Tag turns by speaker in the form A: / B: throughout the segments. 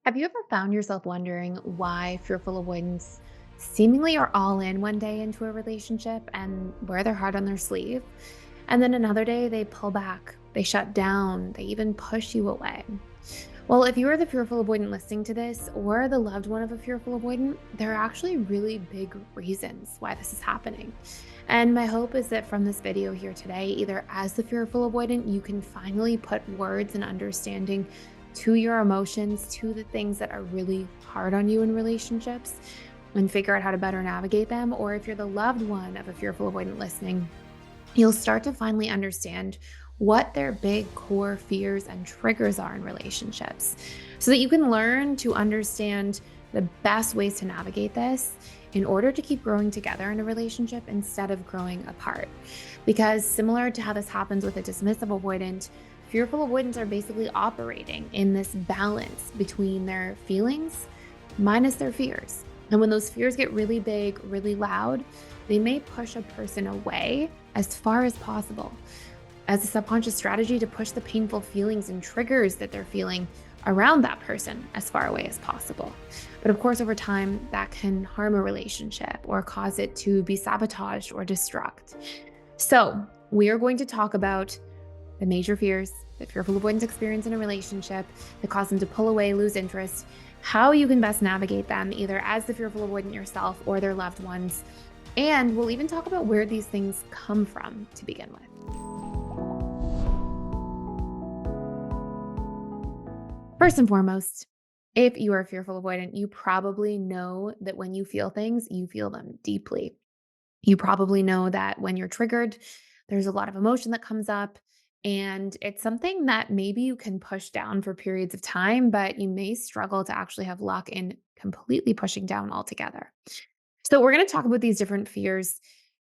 A: Have you ever found yourself wondering why fearful avoidants seemingly are all in one day into a relationship and wear their heart on their sleeve? And then another day they pull back, they shut down, they even push you away. Well, if you are the fearful avoidant listening to this or the loved one of a fearful avoidant, there are actually really big reasons why this is happening. And my hope is that from this video here today, either as the fearful avoidant, you can finally put words and understanding to your emotions, to the things that are really hard on you in relationships, and figure out how to better navigate them. Or if you're the loved one of a fearful avoidant listening, you'll start to finally understand what their big core fears and triggers are in relationships so that you can learn to understand the best ways to navigate this in order to keep growing together in a relationship instead of growing apart. Because similar to how this happens with a dismissive avoidant, fearful avoidants are basically operating in this balance between their feelings minus their fears. And when those fears get really big, really loud, they may push a person away as far as possible as a subconscious strategy to push the painful feelings and triggers that they're feeling around that person as far away as possible. But of course, over time, that can harm a relationship or cause it to be sabotaged or destruct. So, we are going to talk about the major fears that fearful avoidants experience in a relationship that cause them to pull away, lose interest, how you can best navigate them, either as the fearful avoidant yourself or their loved ones. And we'll even talk about where these things come from to begin with. First and foremost, if you are a fearful avoidant, you probably know that when you feel things, you feel them deeply. You probably know that when you're triggered, there's a lot of emotion that comes up. And it's something that maybe you can push down for periods of time, but you may struggle to actually have luck in completely pushing down altogether. So, we're going to talk about these different fears.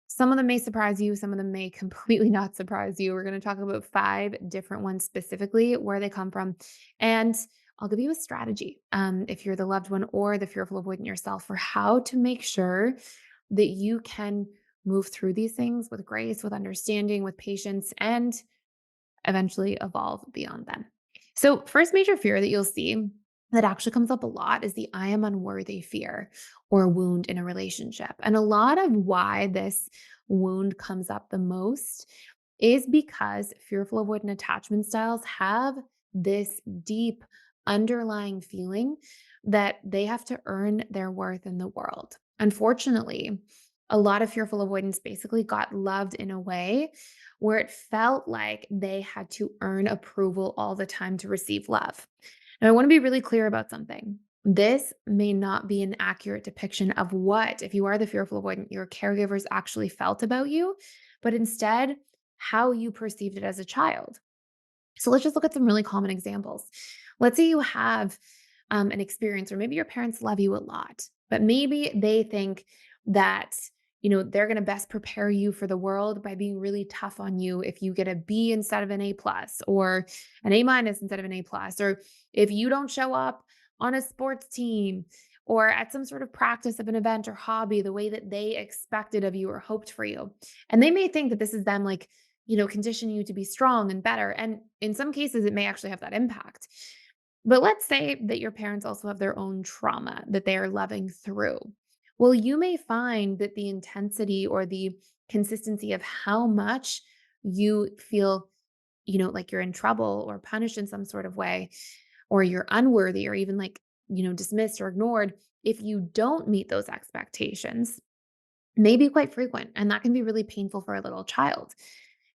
A: Some of them may surprise you, some of them may completely not surprise you. We're going to talk about five different ones specifically, where they come from. And I'll give you a strategy if you're the loved one or the fearful avoidant yourself for how to make sure that you can move through these things with grace, with understanding, with patience, and eventually evolve beyond them. So, first major fear that you'll see that actually comes up a lot is the I am unworthy fear or wound in a relationship. And a lot of why this wound comes up the most is because fearful avoidant attachment styles have this deep underlying feeling that they have to earn their worth in the world. Unfortunately, a lot of fearful avoidants basically got loved in a way where it felt like they had to earn approval all the time to receive love. Now, I want to be really clear about something. This may not be an accurate depiction of what, if you are the fearful avoidant, your caregivers actually felt about you, but instead, how you perceived it as a child. So let's just look at some really common examples. Let's say you have an experience, or maybe your parents love you a lot, but maybe they think that they're going to best prepare you for the world by being really tough on you if you get a B instead of an A plus, or an A minus instead of an A plus, or if you don't show up on a sports team or at some sort of practice of an event or hobby the way that they expected of you or hoped for you. And they may think that this is them like condition you to be strong and better. And in some cases, it may actually have that impact. But let's say that your parents also have their own trauma that they are loving through. Well, you may find that the intensity or the consistency of how much you feel, like you're in trouble or punished in some sort of way, or you're unworthy or even like, dismissed or ignored, if you don't meet those expectations, may be quite frequent. And that can be really painful for a little child.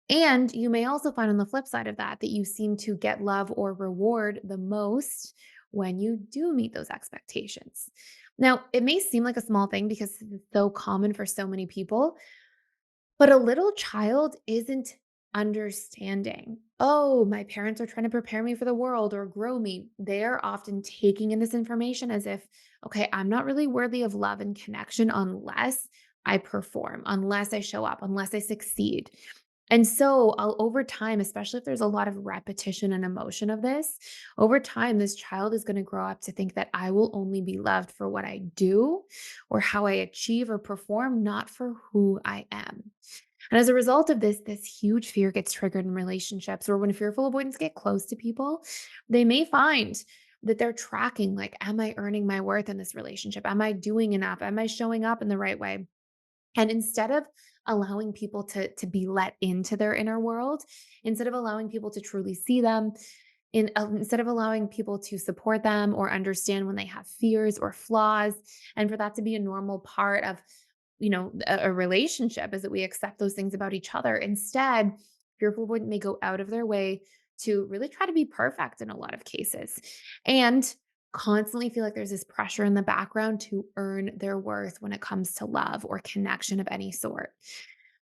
A: And you may also find on the flip side of that that you seem to get love or reward the most when you do meet those expectations. Now, it may seem like a small thing because it's so common for so many people, but a little child isn't understanding. Oh, my parents are trying to prepare me for the world or grow me. They're often taking in this information as if, okay, I'm not really worthy of love and connection unless I perform, unless I show up, unless I succeed. And so, over time, especially if there's a lot of repetition and emotion of this, over time, this child is going to grow up to think that I will only be loved for what I do or how I achieve or perform, not for who I am. And as a result of this huge fear gets triggered in relationships, or when fearful avoidants get close to people, they may find that they're tracking, like, am I earning my worth in this relationship? Am I doing enough? Am I showing up in the right way? And instead of allowing people to be let into their inner world, instead of allowing people to truly see them, instead of allowing people to support them or understand when they have fears or flaws, and for that to be a normal part of a relationship, is that we accept those things about each other. Instead, fearful avoidant may go out of their way to really try to be perfect in a lot of cases and constantly feel like there's this pressure in the background to earn their worth when it comes to love or connection of any sort.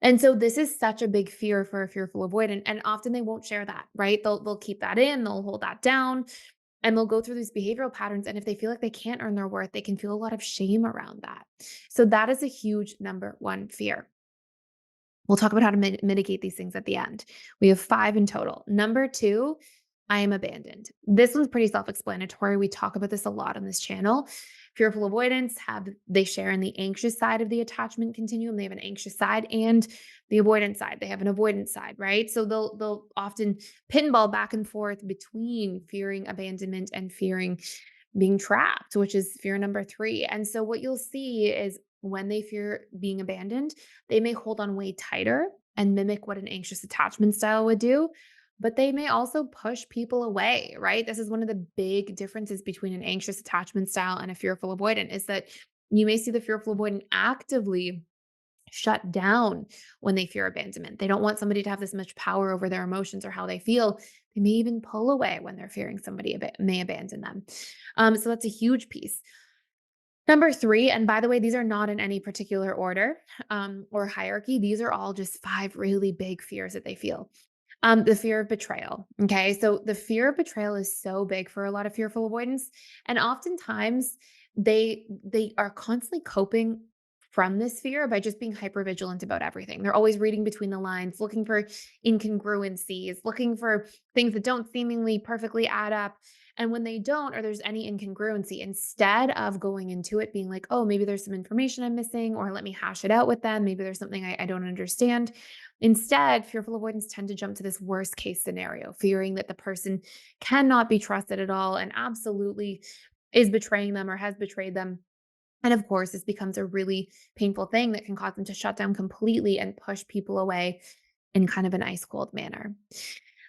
A: And so this is such a big fear for a fearful avoidant, and often they won't share that, right? They'll keep that in, they'll hold that down, and they'll go through these behavioral patterns, and if they feel like they can't earn their worth, they can feel a lot of shame around that. So that is a huge number one fear. We'll talk about how to mitigate these things at the end. We have 5 in total. Number 2, I am abandoned. This one's pretty self-explanatory. We talk about this a lot on this channel. Fearful avoidants they share in the anxious side of the attachment continuum. They have an anxious side and the avoidant side. They have an avoidant side, right? So they'll often pinball back and forth between fearing abandonment and fearing being trapped, which is fear number 3. And so what you'll see is when they fear being abandoned, they may hold on way tighter and mimic what an anxious attachment style would do, but they may also push people away, right? This is one of the big differences between an anxious attachment style and a fearful avoidant is that you may see the fearful avoidant actively shut down when they fear abandonment. They don't want somebody to have this much power over their emotions or how they feel. They may even pull away when they're fearing somebody may abandon them. So that's a huge piece. Number 3, and by the way, these are not in any particular order or hierarchy. These are all just 5 really big fears that they feel. The fear of betrayal. Okay. So the fear of betrayal is so big for a lot of fearful avoidance. And oftentimes they are constantly coping from this fear by just being hyper vigilant about everything. They're always reading between the lines, looking for incongruencies, looking for things that don't seemingly perfectly add up. And when they don't, or there's any incongruency, instead of going into it being like, oh, maybe there's some information I'm missing, or let me hash it out with them. Maybe there's something I don't understand. Instead, fearful avoidants tend to jump to this worst case scenario, fearing that the person cannot be trusted at all and absolutely is betraying them or has betrayed them. And of course, this becomes a really painful thing that can cause them to shut down completely and push people away in kind of an ice cold manner.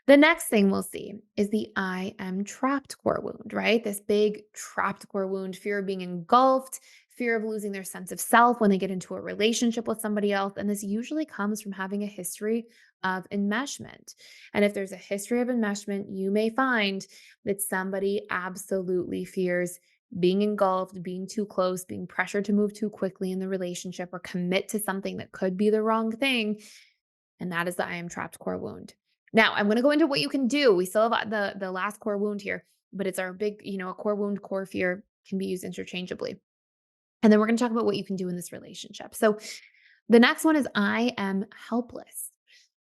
A: The next thing we'll see is the I am trapped core wound, right? This big trapped core wound, fear of being engulfed, fear of losing their sense of self when they get into a relationship with somebody else. And this usually comes from having a history of enmeshment. And if there's a history of enmeshment, you may find that somebody absolutely fears being engulfed, being too close, being pressured to move too quickly in the relationship or commit to something that could be the wrong thing. And that is the I am trapped core wound. Now, I'm going to go into what you can do. We still have the last core wound here, but it's our big, a core wound, core fear can be used interchangeably. And then we're going to talk about what you can do in this relationship. So the next one is I am helpless.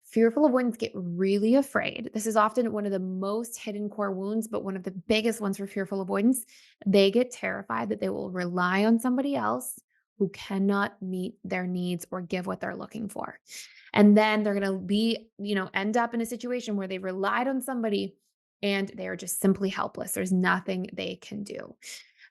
A: Fearful avoidants get really afraid. This is often one of the most hidden core wounds, but one of the biggest ones for fearful avoidance. They get terrified that they will rely on somebody else who cannot meet their needs or give what they're looking for. And then they're going to end up in a situation where they relied on somebody and they are just simply helpless. There's nothing they can do.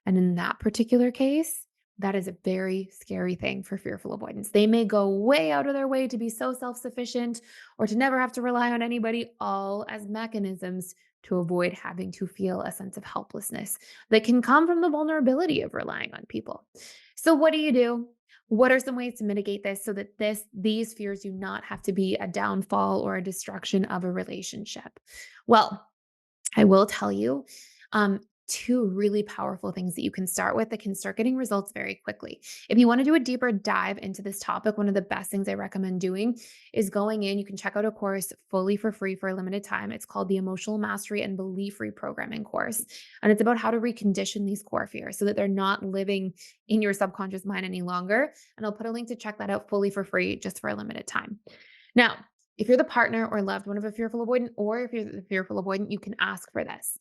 A: And in that particular case, that is a very scary thing for fearful avoidance. They may go way out of their way to be so self sufficient or to never have to rely on anybody, all as mechanisms to avoid having to feel a sense of helplessness that can come from the vulnerability of relying on people. So, what do? What are some ways to mitigate this so that these fears do not have to be a downfall or a destruction of a relationship? Well, I will tell you, um, 2 really powerful things that you can start with that can start getting results very quickly. If you want to do a deeper dive into this topic, one of the best things I recommend doing is going in. You can check out a course fully for free for a limited time. It's called the Emotional Mastery and Belief Reprogramming course. And it's about how to recondition these core fears so that they're not living in your subconscious mind any longer. And I'll put a link to check that out fully for free just for a limited time. Now, if you're the partner or loved one of a fearful avoidant, or if you're the fearful avoidant, you can ask for this.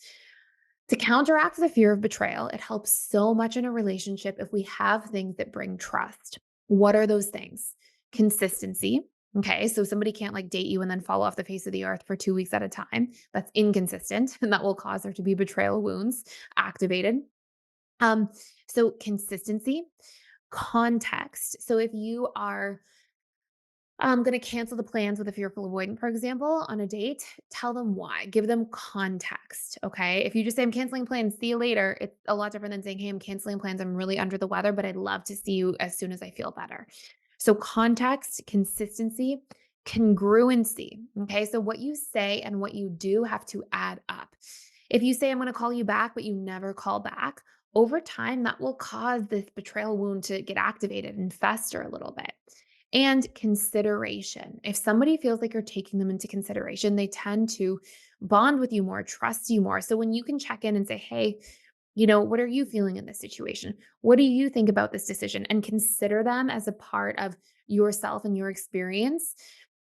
A: To counteract the fear of betrayal, it helps so much in a relationship if we have things that bring trust. What are those things? Consistency. Okay. So somebody can't like date you and then fall off the face of the earth for 2 weeks at a time. That's inconsistent and that will cause there to be betrayal wounds activated. Um, so consistency, context. So if you are going to cancel the plans with a fearful avoidant, for example, on a date, tell them why. Give them context. Okay. If you just say, I'm canceling plans, see you later, it's a lot different than saying, hey, I'm canceling plans. I'm really under the weather, but I'd love to see you as soon as I feel better. So, context, consistency, congruency. Okay. So, what you say and what you do have to add up. If you say, I'm going to call you back, but you never call back, over time, that will cause this betrayal wound to get activated and fester a little bit. And consideration. If somebody feels like you're taking them into consideration, they tend to bond with you more, trust you more. So when you can check in and say, hey, what are you feeling in this situation? What do you think about this decision? And consider them as a part of yourself and your experience.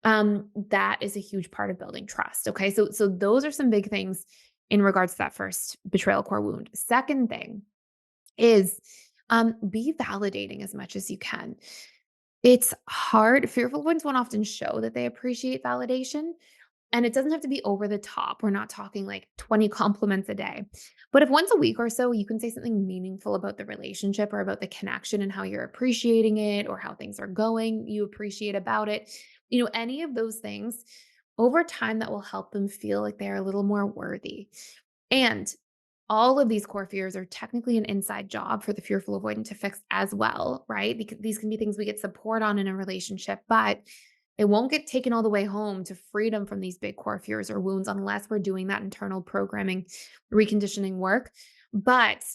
A: That is a huge part of building trust. Okay. So those are some big things in regards to that first betrayal core wound. Second thing is be validating as much as you can. It's hard. Fearful ones won't often show that they appreciate validation, and it doesn't have to be over the top. We're not talking like 20 compliments a day. But if once a week or so you can say something meaningful about the relationship or about the connection and how you're appreciating it or how things are going, you appreciate about it, any of those things over time that will help them feel like they're a little more worthy. And all of these core fears are technically an inside job for the fearful avoidant to fix as well, right? Because these can be things we get support on in a relationship, but it won't get taken all the way home to freedom from these big core fears or wounds unless we're doing that internal programming, reconditioning work. But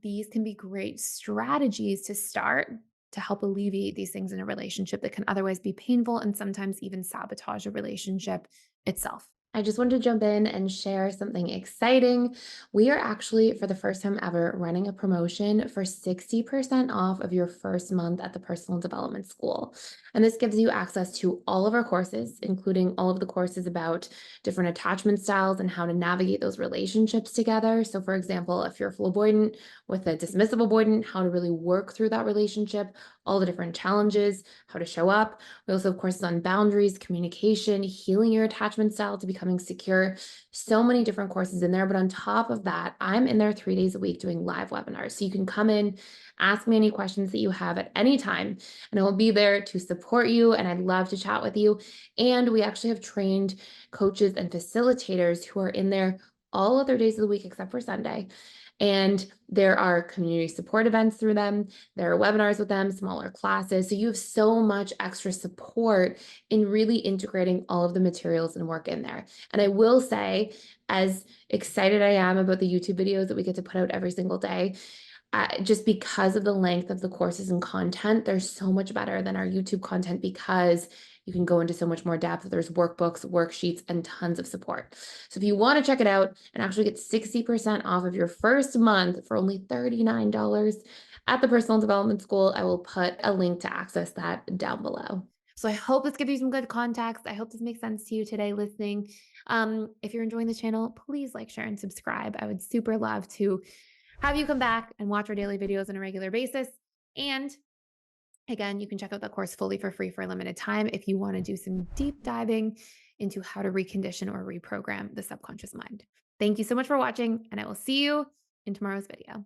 A: these can be great strategies to start to help alleviate these things in a relationship that can otherwise be painful and sometimes even sabotage a relationship itself. I just wanted to jump in and share something exciting. We are actually, for the first time ever, running a promotion for 60% off of your first month at the Personal Development School. And this gives you access to all of our courses, including all of the courses about different attachment styles and how to navigate those relationships together. So, for example, a fearful avoidant with a dismissive avoidant, how to really work through that relationship, all the different challenges, how to show up. We also have courses on boundaries, communication, healing your attachment style to becoming secure. So many different courses in there. But on top of that, I'm in there 3 days a week doing live webinars. So you can come in, ask me any questions that you have at any time, and I will be there to support you. And I'd love to chat with you. And we actually have trained coaches and facilitators who are in there all other days of the week except for Sunday. And there are community support events through them. There are webinars with them, smaller classes. So you have so much extra support in really integrating all of the materials and work in there. And I will say, as excited I am about the YouTube videos that we get to put out every single day, just because of the length of the courses and content, they're so much better than our YouTube content because you can go into so much more depth. There's workbooks, worksheets, and tons of support. So if you want to check it out and actually get 60% off of your first month for only $39 at the Personal Development School, I will put a link to access that down below. So I hope this gives you some good context. I hope this makes sense to you today listening. If you're enjoying the channel, please like, share, and subscribe. I would super love to have you come back and watch our daily videos on a regular basis. And again, you can check out the course fully for free for a limited time if you want to do some deep diving into how to recondition or reprogram the subconscious mind. Thank you so much for watching, and I will see you in tomorrow's video.